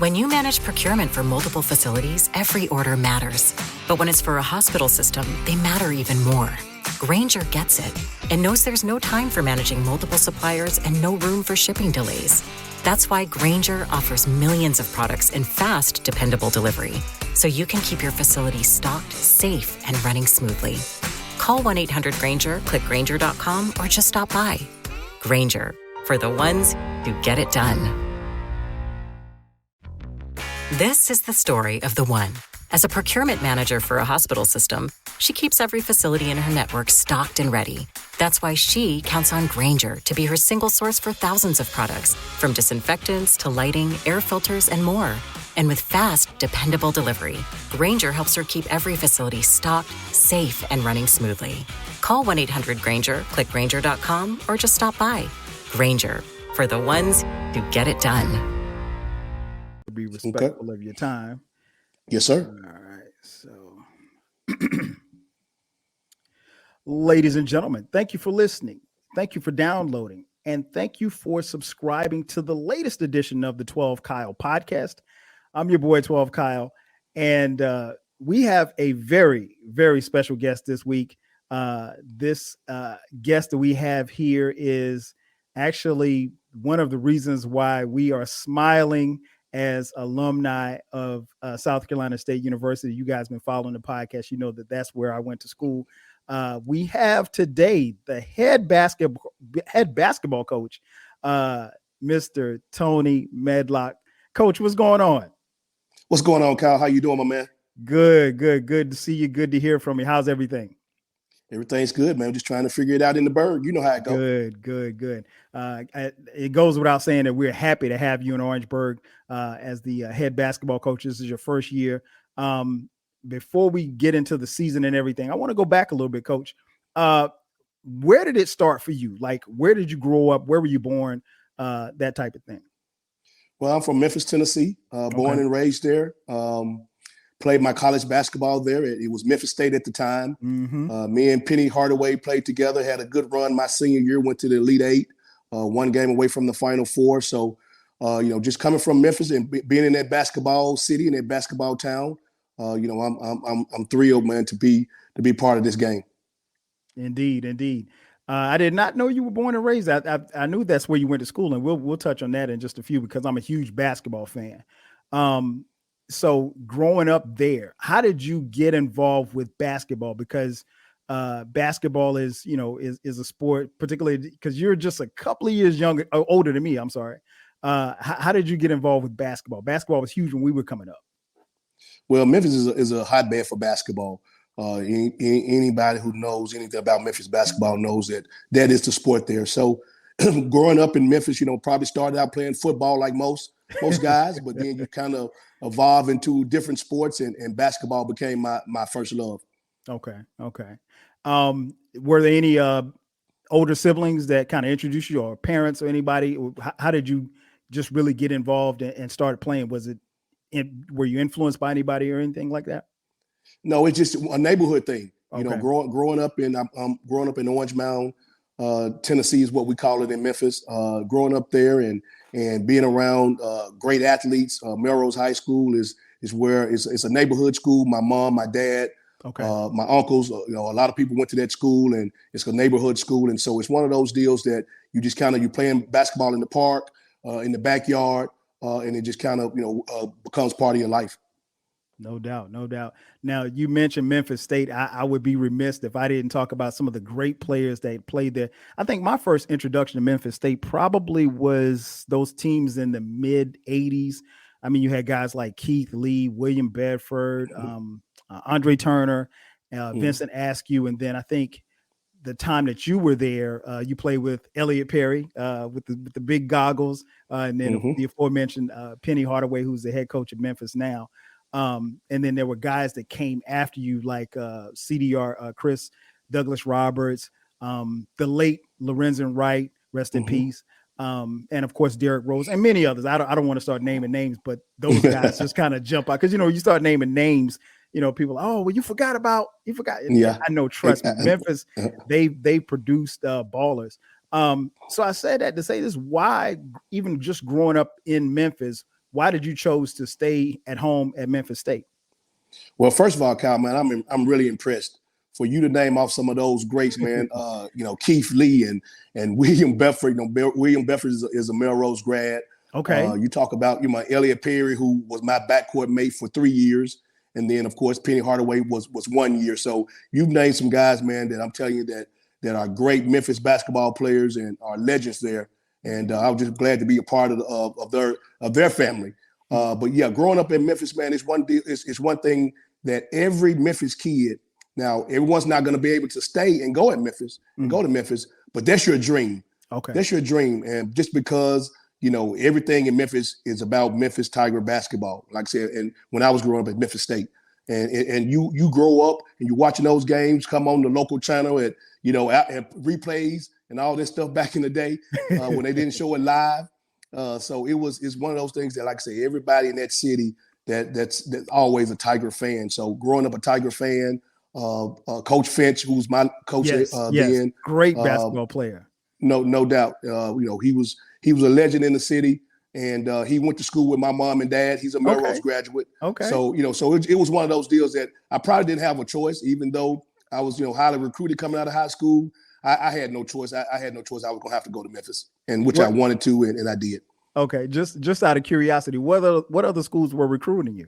When you manage procurement for multiple facilities, every order matters. But when it's for a hospital system, they matter even more. Grainger gets it and knows there's no time for managing multiple suppliers and no room for shipping delays. That's why Grainger offers millions of products in fast, dependable delivery, so you can keep your facility stocked, safe, and running smoothly. Call 1-800-GRAINGER, click Grainger.com, or just stop by. Grainger, for the ones who get it done. This is the story of the one. As a procurement manager for a hospital system, she keeps every facility in her network stocked and ready. That's why she counts on Grainger to be her single source for thousands of products, from disinfectants to lighting, air filters, and more. And with fast, dependable delivery, Grainger helps her keep every facility stocked, safe, and running smoothly. Call 1-800-GRAINGER, click Grainger.com, or just stop by. Grainger, for the ones who get it done. Be respectful of your time. Yes, sir. All right. So, ladies and gentlemen, thank you for listening. Thank you for downloading. And thank you for subscribing to the latest edition of the 12 Kyle podcast. I'm your boy, 12 Kyle. And we have a very, very special guest this week. This guest that we have here is actually one of the reasons why we are smiling as alumni of South Carolina State University. You guys been following the podcast. You know that that's where I went to school. We have today the head basketball coach, Mr. Tony Madlock. Coach, what's going on? What's going on, Kyle? How you doing, my man? Good to see you. Good to hear from you. How's everything? Everything's good, man. Just trying to figure it out in the Berg. You know how it goes. Good. It goes without saying that we're happy to have you in Orangeburg as the head basketball coach. This is your first year. Before we get into the season and everything, I want to go back a little bit, Coach. Where did it start for you? Like, where did you grow up? Where were you born? That type of thing. Well, I'm from Memphis, Tennessee, born and raised there. Played my college basketball there. It was Memphis State at the time. Mm-hmm. Me and Penny Hardaway played together, had a good run my senior year, went to the Elite Eight, one game away from the Final Four. So, just coming from Memphis and being in that basketball city, in that basketball town, I'm thrilled, man, to be part of this game. Indeed. I did not know you were born and raised. I knew that's where you went to school, and we'll touch on that in just a few because I'm a huge basketball fan. So growing up there, how did you get involved with basketball? Because basketball is a sport, particularly because you're just a couple of years older than me. I'm sorry. How did you get involved with basketball? Basketball was huge when we were coming up. Well, Memphis is a hotbed for basketball. Anybody who knows anything about Memphis basketball knows that is the sport there. So growing up in Memphis, probably started out playing football like most guys, but then you kind of evolve into different sports and basketball became my first love. Okay. Were there any older siblings that kind of introduced you, or parents or anybody? How did you just really get involved and started playing? Were you influenced by anybody or anything like that? No, it's just a neighborhood thing. Okay. Growing up in Orange Mound, Tennessee is what we call it in Memphis. Growing up there and being around great athletes, Melrose High School is where it's a neighborhood school. My mom, my dad, my uncles, a lot of people went to that school, and it's a neighborhood school. And so it's one of those deals that you just you're playing basketball in the park, in the backyard, and it just becomes part of your life. No doubt. Now, you mentioned Memphis State. I would be remiss if I didn't talk about some of the great players that played there. I think my first introduction to Memphis State probably was those teams in the mid 80s. I mean, you had guys like Keith Lee, William Bedford, Andre Turner, Vincent Askew. And then I think the time that you were there, you played with Elliot Perry with the big goggles. And then the aforementioned Penny Hardaway, who's the head coach of Memphis now. And then there were guys that came after you, like CDR, Chris Douglas Roberts, the late Lorenzen Wright, rest in peace. And of course, Derrick Rose and many others. I don't want to start naming names, but those guys just kind of jump out. Cause you start naming names, people, well, you forgot. Yeah. I know, trust me, Memphis, they produced ballers. So I said that to say this, why even just growing up in Memphis, why did you chose to stay at home at Memphis State? Well, first of all, Kyle, man, I'm really impressed for you to name off some of those greats, man. Keith Lee and William Bedford. William Bedford is a Melrose grad. Okay. You talk about Elliot Perry, who was my backcourt mate for 3 years, and then of course Penny Hardaway was 1 year. So you've named some guys, man, that I'm telling you that are great Memphis basketball players and are legends there. And I was just glad to be a part of their family. But yeah, growing up in Memphis, man, it's one thing that every Memphis kid. Now, everyone's not going to be able to stay and go to Memphis, but that's your dream. Okay. That's your dream. And just because, everything in Memphis is about Memphis Tiger basketball, like I said, and when I was growing up at Memphis State. And you grow up and you're watching those games come on the local channel and replays and all this stuff back in the day when they didn't show it live. So it's one of those things that, like I say, everybody in that city that's always a Tiger fan. So growing up a Tiger fan, Coach Finch, who's my coach, then great basketball player. No doubt. He was a legend in the city, and he went to school with my mom and dad. He's a Melrose graduate. Okay. So it was one of those deals that I probably didn't have a choice, even though I was highly recruited coming out of high school. I had no choice. I had no choice. I was going to have to go to Memphis, and which I wanted to, and I did. Okay. Just out of curiosity, what other schools were recruiting you?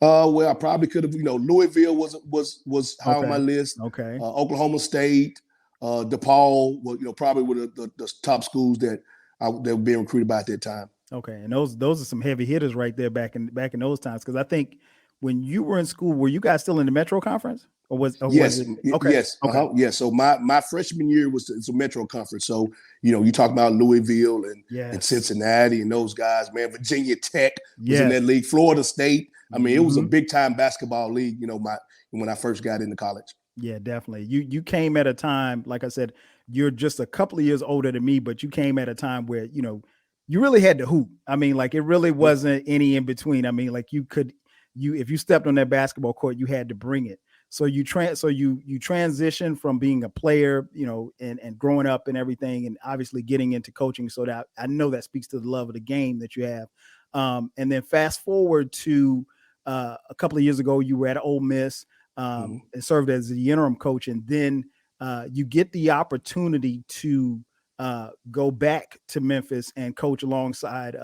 Well, I probably could have, Louisville was high on my list. Okay. Oklahoma State, DePaul, probably were the top schools that were being recruited by at that time. Okay. And those are some heavy hitters right there back in those times. Cause I think when you were in school, were you guys still in the Metro Conference? Yes. Okay. Yes. Okay. Yes. So my freshman year was a Metro Conference. So, you talk about Louisville and Cincinnati and those guys, man. Virginia Tech was in that league. Florida State. I mean, it was a big time basketball league, when I first got into college. Yeah, definitely. You came at a time, like I said, you're just a couple of years older than me, but you came at a time where, you really had to hoop. I mean, like it really wasn't any in between. I mean, like if you stepped on that basketball court, you had to bring it. So you transition from being a player, and growing up and everything, and obviously getting into coaching. So that I know that speaks to the love of the game that you have. And then fast forward to a couple of years ago, you were at Ole Miss and served as the interim coach, and then you get the opportunity to go back to Memphis and coach alongside,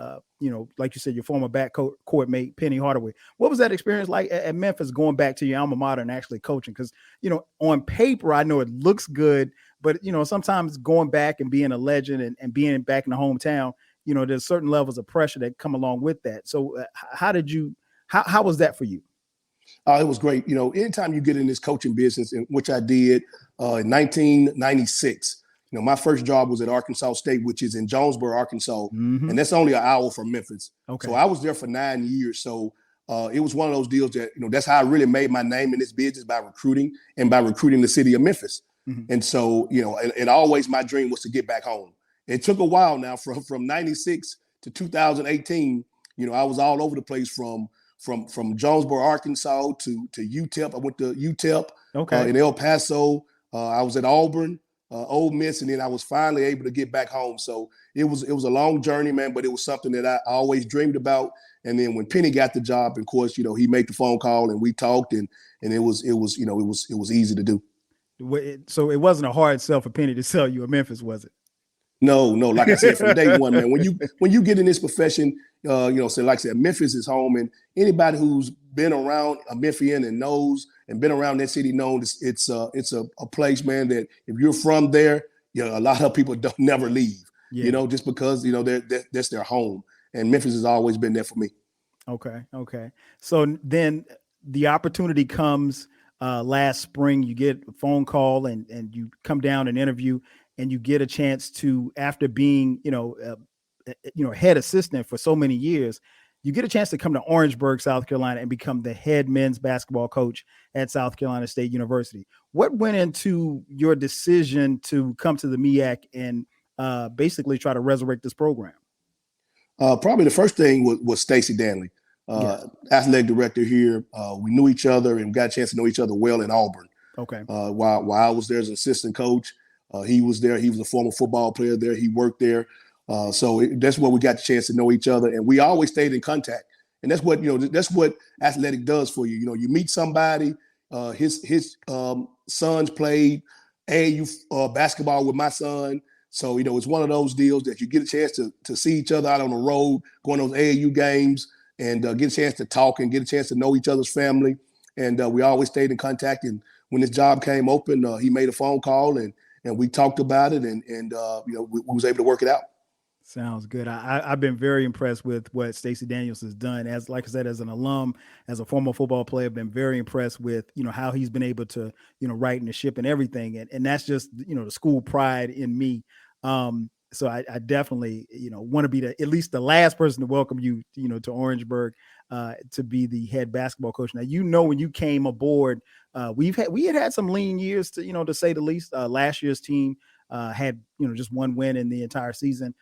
like you said, your former backcourt mate, Penny Hardaway. What was that experience like at Memphis, going back to your alma mater and actually coaching? Because, on paper, I know it looks good, but, sometimes going back and being a legend and being back in the hometown, there's certain levels of pressure that come along with that. So how was that for you? It was great. Anytime you get in this coaching business, which I did in 1996, my first job was at Arkansas State, which is in Jonesboro, Arkansas, and that's only an hour from Memphis. Okay. So I was there for 9 years. So it was one of those deals that, that's how I really made my name in this business, by recruiting and by recruiting the city of Memphis. And so, and always my dream was to get back home. It took a while now from 96 to 2018. I was all over the place from Jonesboro, Arkansas to UTEP. I went to UTEP in El Paso. I was at Auburn, Ole Miss, and then I was finally able to get back home. So it was a long journey, man, but it was something that I always dreamed about. And then when Penny got the job, of course, he made the phone call and we talked, and it was easy to do. So it wasn't a hard sell for Penny to sell you in Memphis, was it? No. Like I said, from day one, man, when you get in this profession, so like I said, Memphis is home, and anybody who's been around a Memphian and knows and been around that city knows it's a place, man, that if you're from there, a lot of people don't never leave, just because, that's their home. And Memphis has always been there for me. Okay. So then the opportunity comes last spring. You get a phone call and you come down and interview, and you get a chance to, after being, head assistant for so many years, you get a chance to come to Orangeburg, South Carolina, and become the head men's basketball coach at South Carolina State University. What went into your decision to come to the MEAC and basically try to resurrect this program? Probably the first thing was Stacey Danley, athletic director here. We knew each other and got a chance to know each other well in Auburn. Okay. While I was there as an assistant coach, he was there. He was a former football player there. He worked there. That's where we got the chance to know each other, and we always stayed in contact. And that's what that's what athletic does for you. You meet somebody. His sons played AAU basketball with my son. So, it's one of those deals that you get a chance to see each other out on the road, going to those AAU games, and get a chance to talk and get a chance to know each other's family. And we always stayed in contact. And when this job came open, he made a phone call and we talked about it, and we was able to work it out. Sounds good. I've been very impressed with what Stacey Daniels has done. Like I said, as an alum, as a former football player, I've been very impressed with, how he's been able to, right in the ship and everything. And that's just, the school pride in me. So I definitely, want to be at least the last person to welcome you, to Orangeburg, to be the head basketball coach. Now, when you came aboard, we had some lean years to say the least. Last year's team had, just one win in the entire season.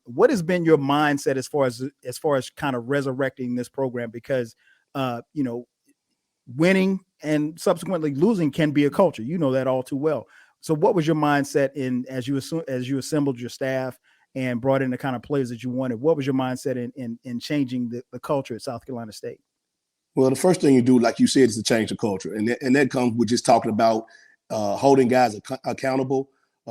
What has been your mindset as far as kind of resurrecting this program? Because, winning and subsequently losing can be a culture. You know that all too well. So what was your mindset as you assembled your staff and brought in the kind of players that you wanted? What was your mindset in changing the culture at South Carolina State? Well, the first thing you do, like you said, is to change the culture. And that comes with just talking about holding guys accountable.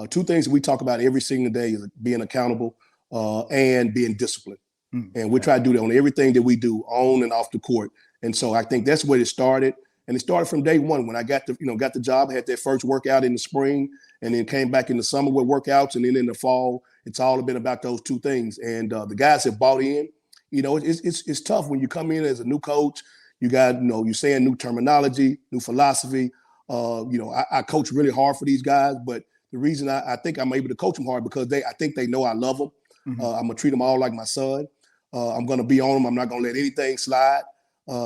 Two things that we talk about every single day is being accountable and being disciplined. And we try to do that on everything that we do, on and off the court. And so I think that's where it started. And it started from day one when I got the job, had that first workout in the spring, and then came back in the summer with workouts. And then in the fall, it's all been about those two things. And the guys have bought in. It's tough when you come in as a new coach. You got, you're saying new terminology, new philosophy. I coach really hard for these guys, but the reason I think I'm able to coach them hard because I think they know I love them. I'm going to treat them all like my son. I'm going to be on them. I'm not going to let anything slide.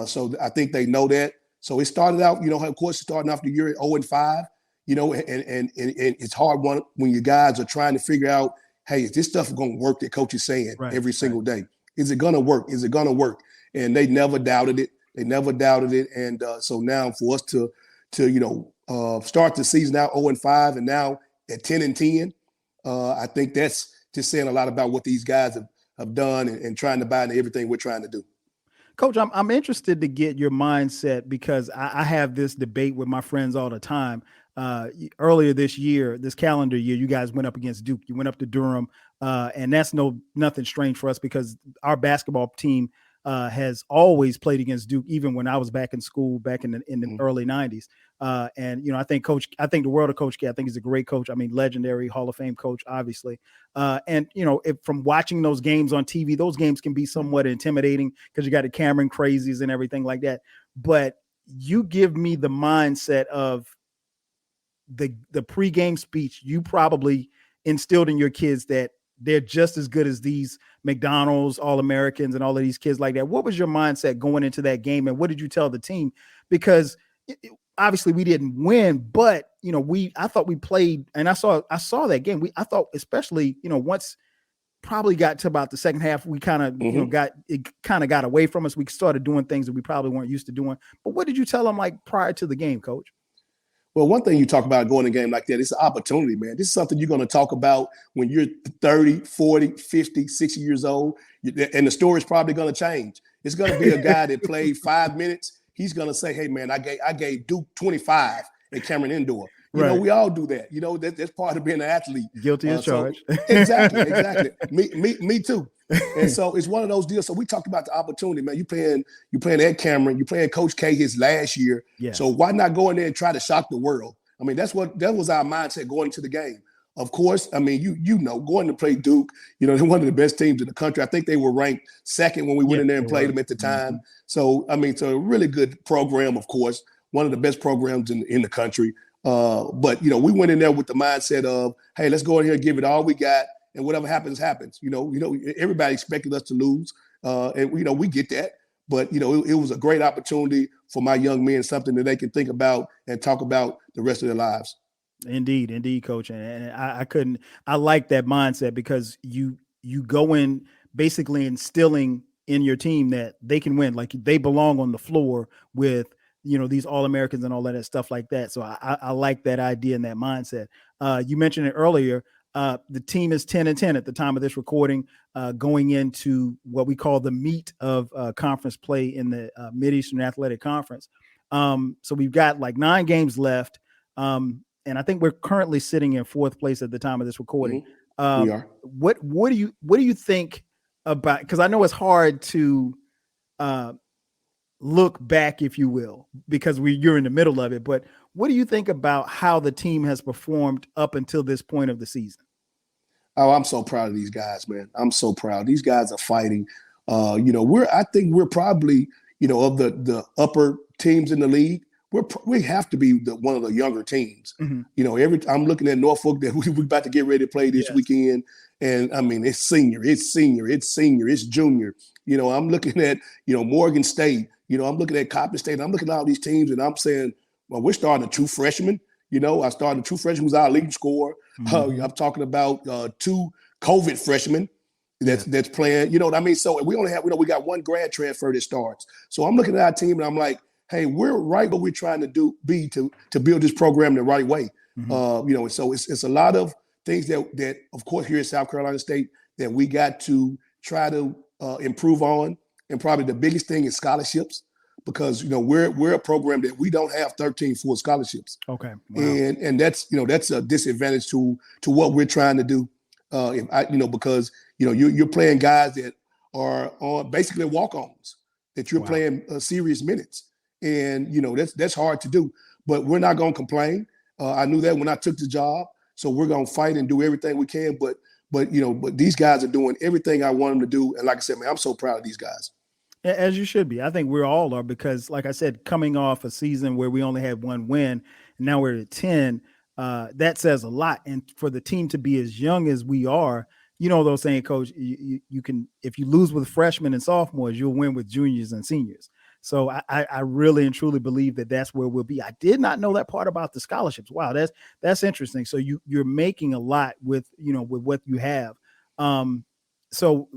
So I think they know that. So it started out, of course, starting off the year at 0-5, and it's hard when you guys are trying to figure out, hey, is this stuff going to work that coach is saying every single day? Is it going to work? Is it going to work? And they never doubted it. And so now for us to start the season out 0-5 and now at 10-10, I think that's just saying a lot about what these guys have done and trying to buy into everything we're trying to do. Coach, I'm interested to get your mindset because I have this debate with my friends all the time. Earlier this calendar year, you guys went up against Duke. You went up to Durham, and that's nothing strange for us because our basketball team has always played against Duke, even when I was back in school back in the early 90s. And I think the world of Coach K. I think he's a great coach. I mean, legendary Hall of Fame coach, obviously. And from watching those games on TV, those games can be somewhat intimidating because you got the Cameron crazies and everything like that. But you give me the mindset of the pregame speech you probably instilled in your kids that they're just as good as these McDonald's All-Americans and all of these kids like that. What was your mindset going into that game? And what did you tell the team? Because obviously we didn't win, but I thought we played, and I saw that game. I thought especially, once probably got to about the second half, we kind of, got away from us. We started doing things that we probably weren't used to doing. But what did you tell them like prior to the game, Coach? Well, one thing you talk about going in a game like that, it's an opportunity, man. This is something you're going to talk about when you're 30, 40, 50, 60 years old. And the story's probably going to change. It's going to be a guy that played 5 minutes. He's going to say, hey, man, I gave Duke 25 at Cameron Indoor. We all do that. That's part of being an athlete. Guilty as charged. Exactly. Me too. And so it's one of those deals. So we talked about the opportunity, man. You playing at Cameron, you playing Coach K his last year. Yeah. So why not go in there and try to shock the world? I mean, that was our mindset going into the game. Of course, I mean, going to play Duke, they're one of the best teams in the country. I think they were ranked second when we went in there and played them at the time. Mm-hmm. So, I mean, it's a really good program, of course, one of the best programs in the country. But, we went in there with the mindset of, hey, let's go in here and give it all we got. And whatever happens, happens. Everybody expected us to lose. And, we get that. But, it was a great opportunity for my young men, something that they can think about and talk about the rest of their lives. Indeed, Coach. And I like that mindset because you go in basically instilling in your team that they can win, like they belong on the floor with, these All-Americans and all that stuff like that. So I like that idea and that mindset. You mentioned it earlier. The team is 10-10 at the time of this recording, going into what we call the meat of conference play in the Mid-Eastern Athletic Conference. So we've got like 9 games left. And I think we're currently sitting in 4th place at the time of this recording. We are. What do you think about, because I know it's hard to look back, if you will, because you're in the middle of it, but what do you think about how the team has performed up until this point of the season? Oh, I'm so proud of these guys, man. I'm so proud. These guys are fighting. I think we're probably, of the upper teams in the league, we have to be one of the younger teams. Mm-hmm. I'm looking at Norfolk that we're about to get ready to play this weekend, and I mean it's senior, it's junior. I'm looking at Morgan State. I'm looking at Coppin State. I'm looking at all these teams, and I'm saying, well, we're starting a true freshman. I started a true freshman who's our leading scorer. Mm-hmm. I'm talking about 2 COVID freshmen that's playing. You know what I mean? So we only have, we got 1 grad transfer that starts. So I'm looking at our team and I'm like, hey, we're right what we're trying to do to build this program the right way. Mm-hmm. So it's a lot of things that of course here at South Carolina State that we got to try to improve on. And probably the biggest thing is scholarships, because we're a program that we don't have 13 full scholarships. Okay, wow. And that's that's a disadvantage to what we're trying to do. Because you're playing guys that are on basically walk-ons, that you're playing serious minutes, and that's hard to do. But we're not going to complain. I knew that when I took the job, so we're going to fight and do everything we can. But these guys are doing everything I want them to do, and like I said, man, I'm so proud of these guys. As you should be. I think we all are, because like I said, coming off a season where we only had 1 win, and now we're at 10, that says a lot. And for the team to be as young as we are, those saying, Coach, you can, if you lose with freshmen and sophomores, you'll win with juniors and seniors. So I really and truly believe that that's where we'll be. I did not know that part about the scholarships. Wow, that's interesting. So you're making a lot with with what you have. So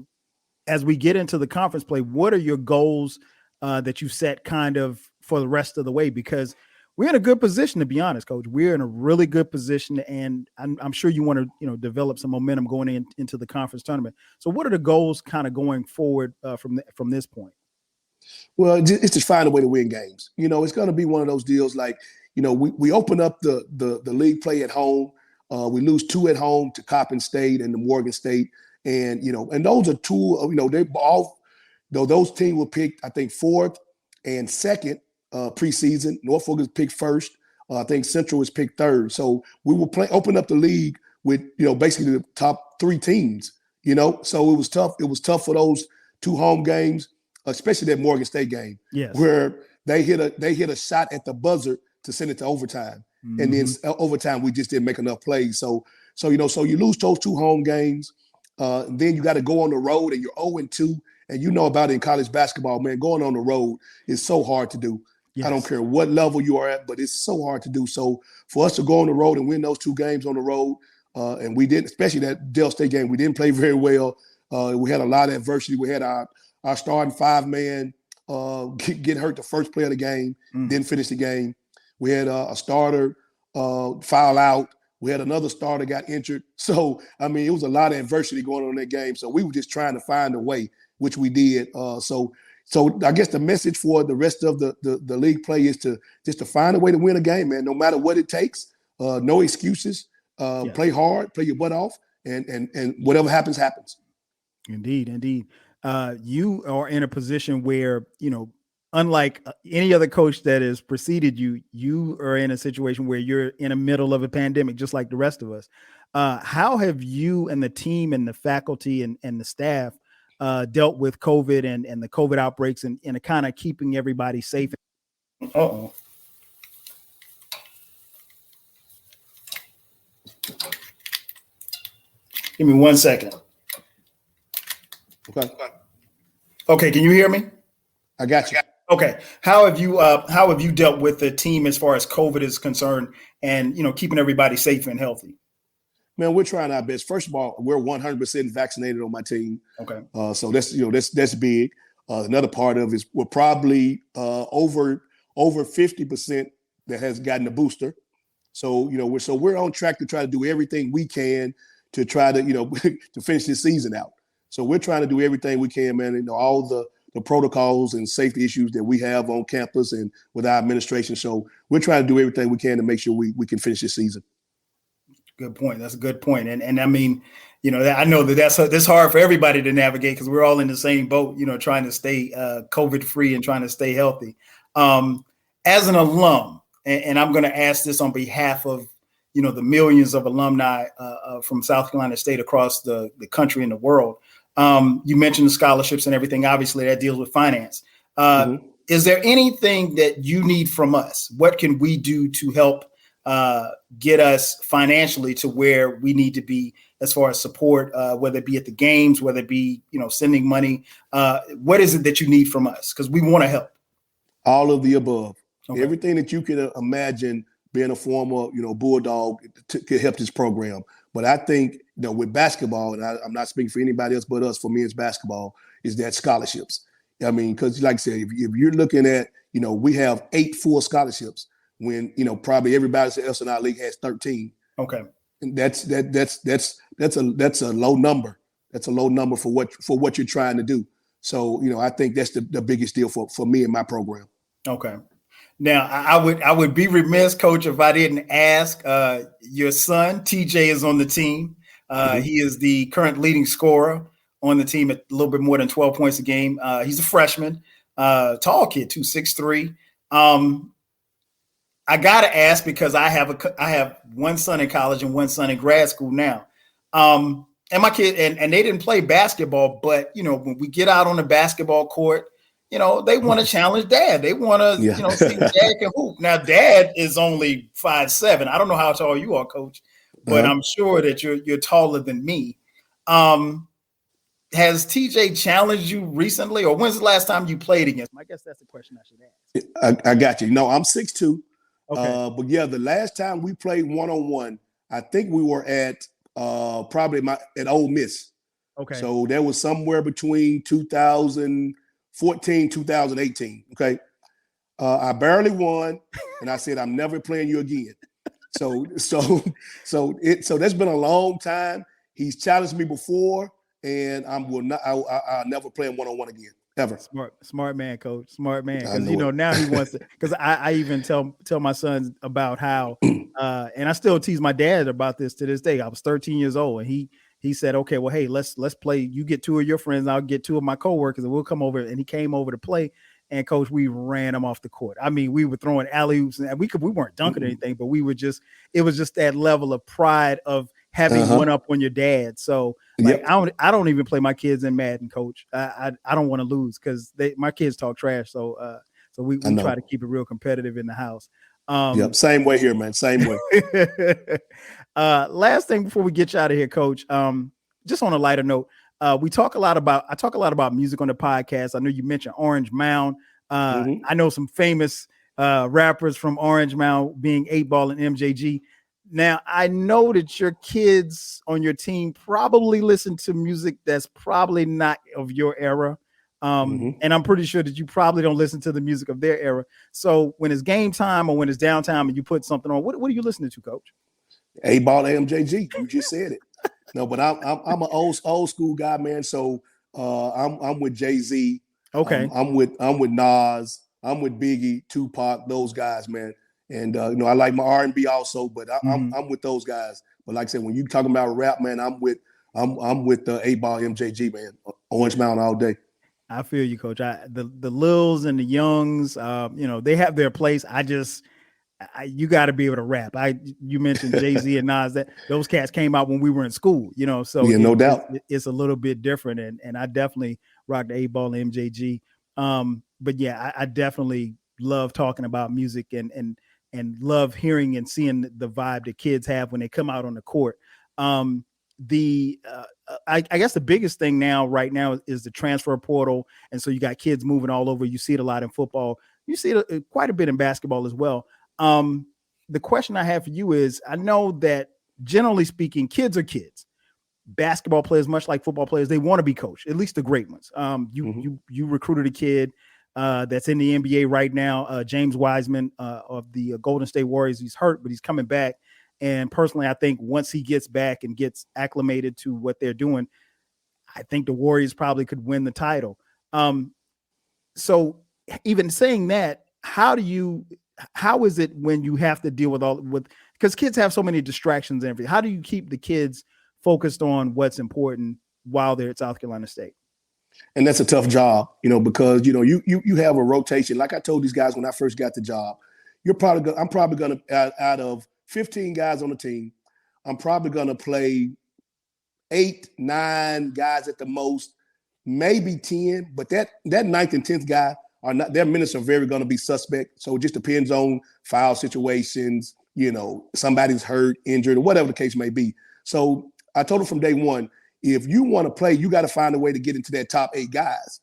as we get into the conference play, what are your goals that you set kind of for the rest of the way? Because we're in a good position, to be honest, Coach. We're in a really good position, and I'm sure you want to develop some momentum going into the conference tournament. So what are the goals kind of going forward from this point? Well, it's to find a way to win games. It's going to be one of those deals like, we open up the league play at home. We lose 2 at home to Coppin State and to Morgan State. And, and those are 2, they all, though those teams were picked, I think, 4th and 2nd preseason. Norfolk was picked 1st. I think Central was picked 3rd. So we will open up the league with, basically the top 3 teams, So it was tough. It was tough for those 2 home games, especially that Morgan State game, where they hit a shot at the buzzer to send it to overtime. Mm-hmm. And then overtime, we just didn't make enough plays. So you lose those 2 home games. Then you got to go on the road, and you're 0-2, and about it in college basketball, man, going on the road is so hard to do. Yes. I don't care what level you are at, but it's so hard to do. So for us to go on the road and win those 2 games on the road, and we did, especially that Dell State game, we didn't play very well. We had a lot of adversity. We had our starting 5-man get hurt the first play of the game, didn't finish the game. We had a starter foul out. We had another starter got injured. So, I mean, it was a lot of adversity going on in that game. So we were just trying to find a way, which we did. So I guess the message for the rest of the league play is to find a way to win a game, man, no matter what it takes. No excuses. Play hard, play your butt off, and whatever happens, happens. Indeed. You are in a position where, unlike any other coach that has preceded you, you are in a situation where you're in the middle of a pandemic, just like the rest of us. How have you and the team and the faculty and the staff dealt with COVID and the COVID outbreaks and kind of keeping everybody safe? Uh-oh. Give me 1 second. Okay. Can you hear me? I got you. Okay. How have you dealt with the team as far as COVID is concerned and, keeping everybody safe and healthy? Man, we're trying our best. First of all, we're 100% vaccinated on my team. Okay. So that's big. Another part of it is we're probably over 50% that has gotten a booster. So, we're on track to try to do everything we can to try to, to finish this season out. So we're trying to do everything we can, man. All the protocols and safety issues that we have on campus and with our administration. So we're trying to do everything we can to make sure we can finish this season. Good point. That's a good point. And I mean, I know that's hard for everybody to navigate because we're all in the same boat, trying to stay COVID free and trying to stay healthy. As an alum, and I'm going to ask this on behalf of, the millions of alumni from South Carolina State across the country and the world. You mentioned the scholarships and everything. Obviously, that deals with finance. Is there anything that you need from us? What can we do to help get us financially to where we need to be as far as support, whether it be at the games, whether it be, sending money? What is it that you need from us? Because we want to help. All of the above. Okay. Everything that you can imagine being a former, Bulldog to help this program. But I think, with basketball, and I'm not speaking for anybody else but us, for men's basketball, is that scholarships. I mean, because like I said, if you're looking at, we have 8 full scholarships when, probably everybody else in our league has 13. Okay. And that's a low number. That's a low number for what you're trying to do. So, I think that's the biggest deal for me and my program. Okay. Now, I would be remiss, Coach, if I didn't ask. Your son, TJ, is on the team. He is the current leading scorer on the team at a little bit more than 12 points a game. He's a freshman, tall kid, 6'3". I got to ask because I have one son in college and one son in grad school now. And my kid, and they didn't play basketball, but, when we get out on the basketball court, they want to challenge dad. They want to, see dad can hoop. Now, dad is only 5'7". I don't know how tall you are, Coach, but I'm sure that you're taller than me. Has TJ challenged you recently, or when's the last time you played against him? I guess that's the question I should ask. I got you. No, I'm 6'2". Okay. But yeah, the last time we played one-on-one, I think we were at probably at Ole Miss. Okay. So that was somewhere between 2014, 2018. Okay. I barely won, and I said, I'm never playing you again. So that's been a long time. He's challenged me before, and I'll never play him one-on-one again. Ever. Smart man, Coach. Smart man. Because now he wants to. Because I even tell my sons about how, and I still tease my dad about this to this day. I was 13 years old, and he said, "Okay, well, hey, let's play. You get 2 of your friends, and I'll get 2 of my coworkers, and we'll come over." And he came over to play. And Coach, we ran him off the court. I mean, we were throwing alley-oops, and we weren't dunking or anything, but it was just that level of pride of having one up on your dad. So I don't even play my kids in Madden, Coach. I don't want to lose because my kids talk trash. So we try to keep it real competitive in the house. Same way here, man. Same way. Last thing before we get you out of here, Coach. Just on a lighter note, I talk a lot about music on the podcast. I know you mentioned Orange Mound. I know some famous rappers from Orange Mound, being 8Ball and MJG. Now, I know that your kids on your team probably listen to music that's probably not of your era. And I'm pretty sure that you probably don't listen to the music of their era. So when it's game time or when it's downtime and you put something on, what are you listening to, Coach? 8Ball MJG. You just said it. No, but I'm an old school guy, man. So I'm with Jay-Z. Okay. I'm with Nas. I'm with Biggie, Tupac, those guys, man. And I like my R&B also, but I'm with those guys. But like I said, when you talking about rap, man, I'm with the 8Ball MJG, man. Orange Mountain all day. I feel you, Coach. The Lils and the Youngs, they have their place. You got to be able to rap. You mentioned Jay-Z and Nas, that those cats came out when we were in school, so yeah, no doubt. It's a little bit different. And I definitely rock the 8Ball and MJG. But yeah, I definitely love talking about music and love hearing and seeing the vibe that kids have when they come out on the court. I guess the biggest thing right now is the transfer portal. And so you got kids moving all over. You see it a lot in football. You see it quite a bit in basketball as well. The question I have for you is, I know that generally speaking, kids are kids. Basketball players, much like football players, they want to be coached, at least the great ones. You recruited a kid that's in the NBA right now, James Wiseman of the Golden State Warriors. He's hurt, but he's coming back. And personally, I think once he gets back and gets acclimated to what they're doing, I think the Warriors probably could win the title. So even saying that, how is it when you have to deal with because kids have so many distractions and everything? How do you keep the kids focused on what's important while they're at South Carolina State? And that's a tough job, because, you have a rotation. Like I told these guys when I first got the job, I'm probably going to, out of 15 guys on the team, I'm probably going to play 8, 9 guys at the most, maybe 10. But that 9th and 10th guy their minutes are very going to be suspect. So it just depends on foul situations, somebody's hurt, injured, or whatever the case may be. So I told them from day one, if you want to play, you got to find a way to get into that top 8 guys.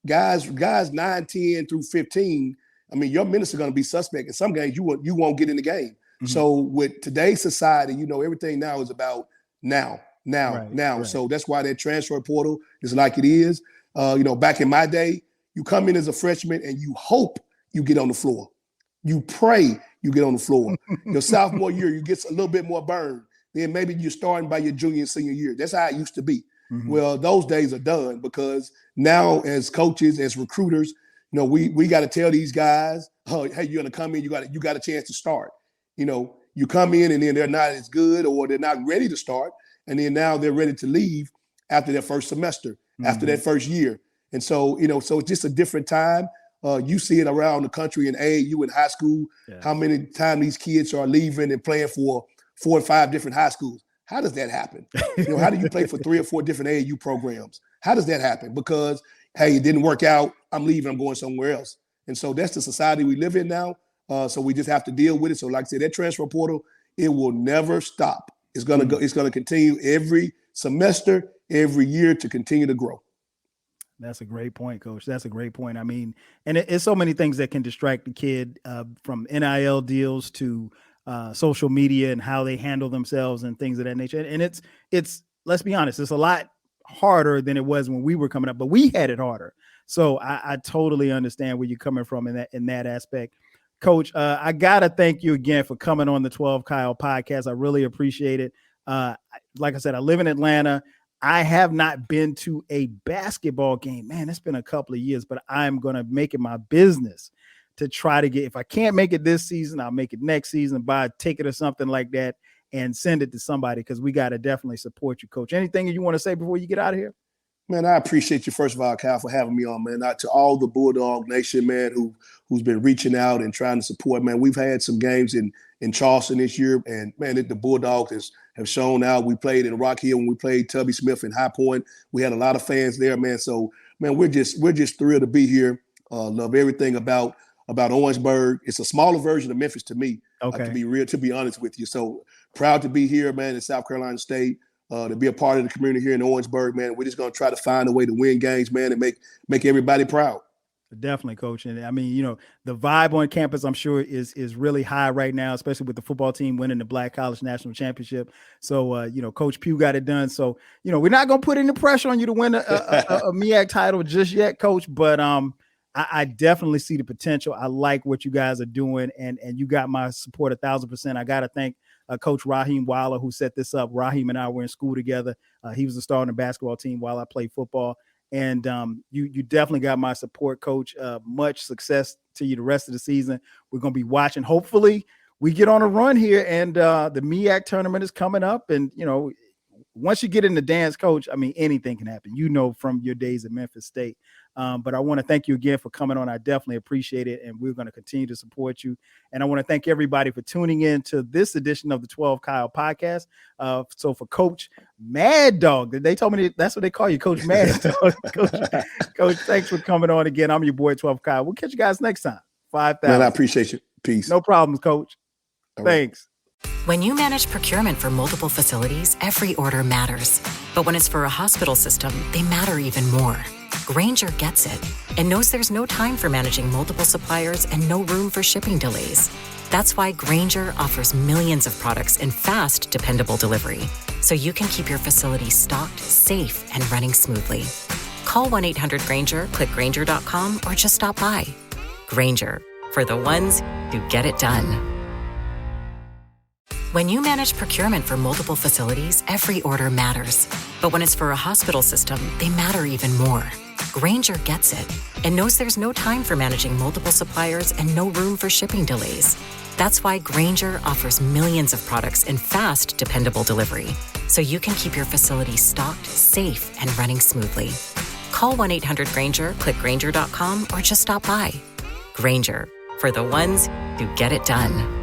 Guys 9, 10 through 15, your minutes are going to be suspect. In some games, you won't get in the game. Mm-hmm. So with today's society, everything now is about now. Right. So that's why that transfer portal is like it is. Back in my day, you come in as a freshman and you hope you get on the floor. You pray you get on the floor. Your sophomore year, you get a little bit more burn. Then maybe you're starting by your junior and senior year. That's how it used to be. Mm-hmm. Well, those days are done because now as coaches, as recruiters, we got to tell these guys, oh, hey, you're going to come in, you got a chance to start. You come in and then they're not as good or they're not ready to start. And then now they're ready to leave after their first semester, mm-hmm. after that first year. And so, so it's just a different time. You see it around the country in AAU in high school, how many times these kids are leaving and playing for 4 or 5 different high schools. How does that happen? How do you play for 3 or 4 different AAU programs? How does that happen? Because, hey, it didn't work out. I'm leaving. I'm going somewhere else. And so that's the society we live in now. So we just have to deal with it. So like I said, that transfer portal, it will never stop. It's going to go. It's going to continue every semester, every year to continue to grow. That's a great point, Coach. That's a great point. And it's so many things that can distract the kid, from NIL deals to social media and how they handle themselves and things of that nature. And it's let's be honest, it's a lot harder than it was when we were coming up, but we had it harder. So I totally understand where you're coming from in that aspect. Coach, I got to thank you again for coming on the 12 Kyle podcast. I really appreciate it. Like I said, I live in Atlanta. I have not been to a basketball game. Man, it's been a couple of years, but I'm going to make it my business to try to get, if I can't make it this season, I'll make it next season, buy a ticket or something like that and send it to somebody because we got to definitely support you, Coach. Anything you want to say before you get out of here? Man, I appreciate you, first of all, Kyle, for having me on, man. To all the Bulldog Nation, man, who's been reaching out and trying to support, man. We've had some games in Charleston this year, and, man, the Bulldogs have shown out. We played in Rock Hill when we played Tubby Smith in High Point. We had a lot of fans there, man. So, man, we're just thrilled to be here. Love everything about Orangeburg. It's a smaller version of Memphis to me, to be honest with you. So proud to be here, man, in South Carolina State. To be a part of the community here in Orangeburg, man. We're just going to try to find a way to win games, man, and make everybody proud. Definitely, Coach. And the vibe on campus, I'm sure, is really high right now, especially with the football team winning the Black College National Championship. So, Coach Pugh got it done. So, we're not going to put any pressure on you to win a MEAC title just yet, Coach. But I definitely see the potential. I like what you guys are doing, and you got my support 1,000%. I got to thank Coach Raheem Weiler, who set this up. Raheem and I were in school together. He was a star on the basketball team while I played football. And you definitely got my support, Coach. Much success to you the rest of the season. We're going to be watching. Hopefully we get on a run here, and the MEAC tournament is coming up. And, once you get in the dance, Coach, anything can happen, from your days at Memphis State. But I want to thank you again for coming on. I definitely appreciate it. And we're going to continue to support you. And I want to thank everybody for tuning in to this edition of the 12 Kyle podcast. So for Coach Mad Dog, they told me that's what they call you, Coach Mad Dog. Coach, thanks for coming on again. I'm your boy, 12 Kyle. We'll catch you guys next time. 5,000. Man, I appreciate you. Peace. No problems, Coach. All thanks. Right. When you manage procurement for multiple facilities, every order matters. But when it's for a hospital system, they matter even more. Grainger gets it and knows there's no time for managing multiple suppliers and no room for shipping delays. That's why Grainger offers millions of products in fast, dependable delivery, so you can keep your facility stocked, safe, and running smoothly. Call 1-800-GRAINGER, click Grainger.com, or just stop by. Grainger, for the ones who get it done. When you manage procurement for multiple facilities, every order matters. But when it's for a hospital system, they matter even more. Grainger gets it and knows there's no time for managing multiple suppliers and no room for shipping delays. That's why Grainger offers millions of products in fast, dependable delivery, so you can keep your facility stocked, safe, and running smoothly. Call 1-800-GRAINGER, click Grainger.com, or just stop by. Grainger, for the ones who get it done.